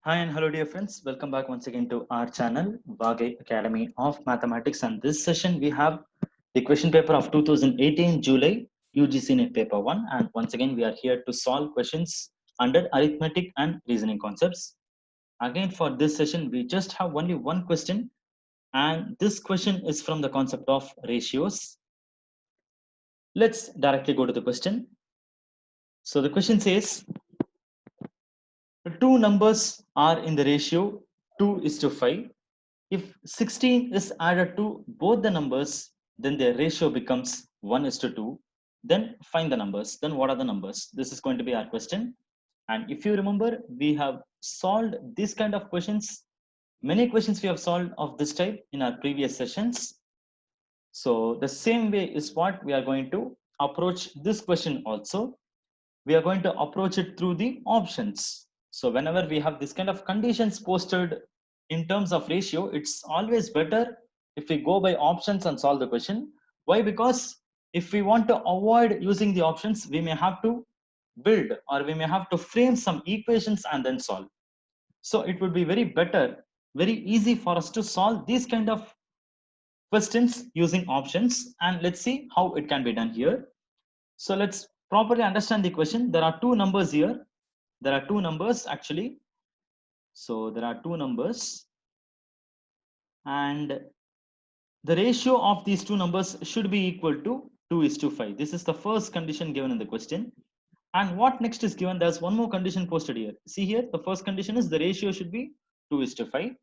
Hi and hello dear friends, welcome back once again to our channel VAAGAI Academy of Mathematics, and this session we have the question paper of 2018 July UGC-NET Paper 1, and once again we are here to solve questions under Arithmetic and Reasoning Concepts. Again for this session we just have only one question, and this question is from the concept of ratios. Let's directly go to the question. So the question says, the two numbers are in the ratio 2:5. If 16 is added to both the numbers, then their ratio becomes 1:2. Then find the numbers. Then what are the numbers? This is going to be our question. And if you remember, we have solved this kind of questions. Many questions we have solved of this type in our previous sessions. So the same way is what we are going to approach this question also. We are going to approach it through the options. So whenever we have this kind of conditions posted in terms of ratio, it's always better if we go by options and solve the question. Why? Because if we want to avoid using the options, we may have to build or we may have to frame some equations and then solve. So it would be very better, very easy for us to solve these kind of questions using options, and let's see how it can be done here. So let's properly understand the question. There are two numbers here. There are two numbers actually. So there are two numbers, and the ratio of these two numbers should be equal to 2:5. This is the first condition given in the question. And what next is given? There's one more condition posted here. See here, the first condition is the ratio should be 2:5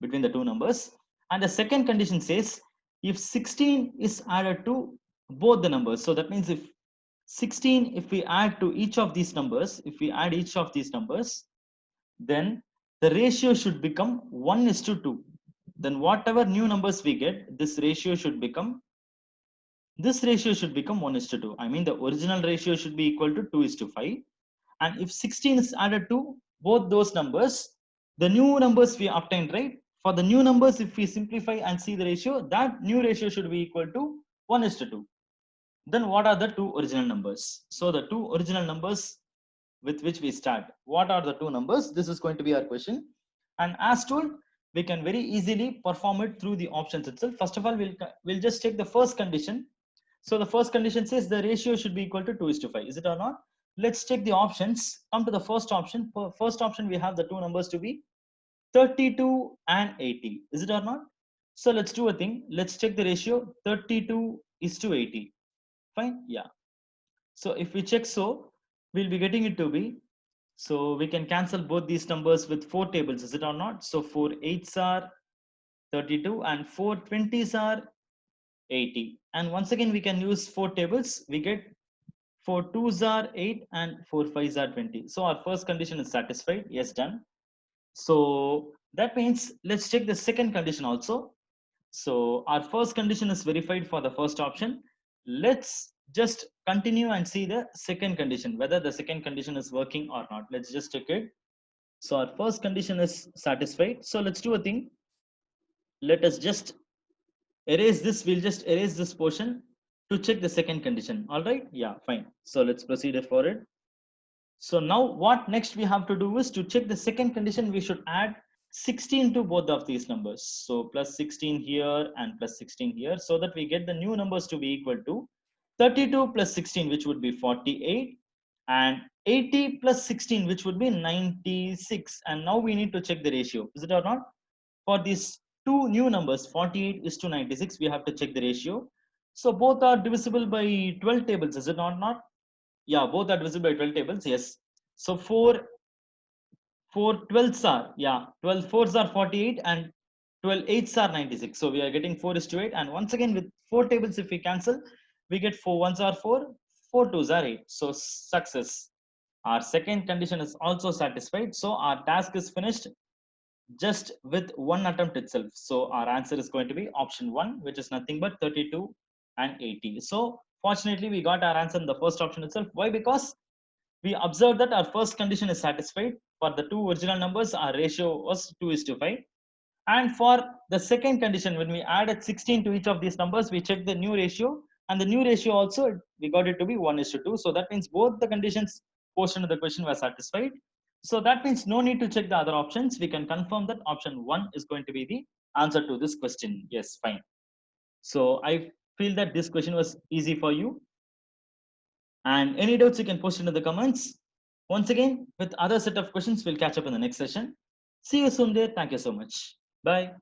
between the two numbers. And the second condition says if 16 is added to both the numbers. So that means if 16, if we add to each of these numbers, if we add each of these numbers, then the ratio should become 1:2. Then whatever new numbers we get, this ratio should become 1:2. I mean, the original ratio should be equal to 2:5. And if 16 is added to both those numbers, the new numbers we obtained, right? For the new numbers, if we simplify and see the ratio, that new ratio should be equal to 1:2. Then what are the two original numbers? So the two original numbers with which we start, what are the two numbers? This is going to be our question. And as told, we can very easily perform it through the options itself. First of all, we'll just take the first condition. So the first condition says the ratio should be equal to 2:5. Is it or not? Let's check the options. Come to the first option. For first option, we have the two numbers to be 32 and 80. Is it or not? So let's do a thing. Let's check the ratio. 32:80. Fine. Yeah. So if we check, so we'll be getting it to be, so we can cancel both these numbers with 4 tables. Is it or not? So 4 8s are 32 and 4 20s are 80. And once again, we can use 4 tables. We get 4 2s are 8 and 4 5s are 20. So our first condition is satisfied. Yes, done. So that means let's check the second condition also. So our first condition is verified for the first option. Let's just continue and see the second condition, whether the second condition is working or not. Let's just check it. So our first condition is satisfied. So let's do a thing. Let us just erase this. We'll just erase this portion to check the second condition. All right. Yeah, fine. So let's proceed for it. So now what next we have to do is to check the second condition. We should add 16 to both of these numbers. So plus 16 here and plus 16 here, so that we get the new numbers to be equal to 32 plus 16, which would be 48, and 80 plus 16, which would be 96. And now we need to check the ratio. Is it or not? For these two new numbers, 48:96, we have to check the ratio. So both are divisible by 12 tables. Is it or not? Yeah, both are divisible by 12 tables. Yes. So 4 12s are, yeah, 12 4s are 48 and 12 8s are 96. So we are getting 4:8. And once again, with 4 tables, if we cancel, we get 4 1s are 4, 4 2s are 8. So success. Our second condition is also satisfied. So our task is finished just with one attempt itself. So our answer is going to be option 1, which is nothing but 32 and 80. So fortunately, we got our answer in the first option itself. Why? Because we observed that our first condition is satisfied. For the two original numbers, our ratio was 2:5. And for the second condition, when we added 16 to each of these numbers, we checked the new ratio, and the new ratio also, we got it to be 1:2. So that means both the conditions posted in the question were satisfied. So that means no need to check the other options. We can confirm that option 1 is going to be the answer to this question. Yes, fine. So I feel that this question was easy for you. And any doubts you can post into the comments. Once again, with other set of questions, we'll catch up in the next session. See you soon there. Thank you so much. Bye.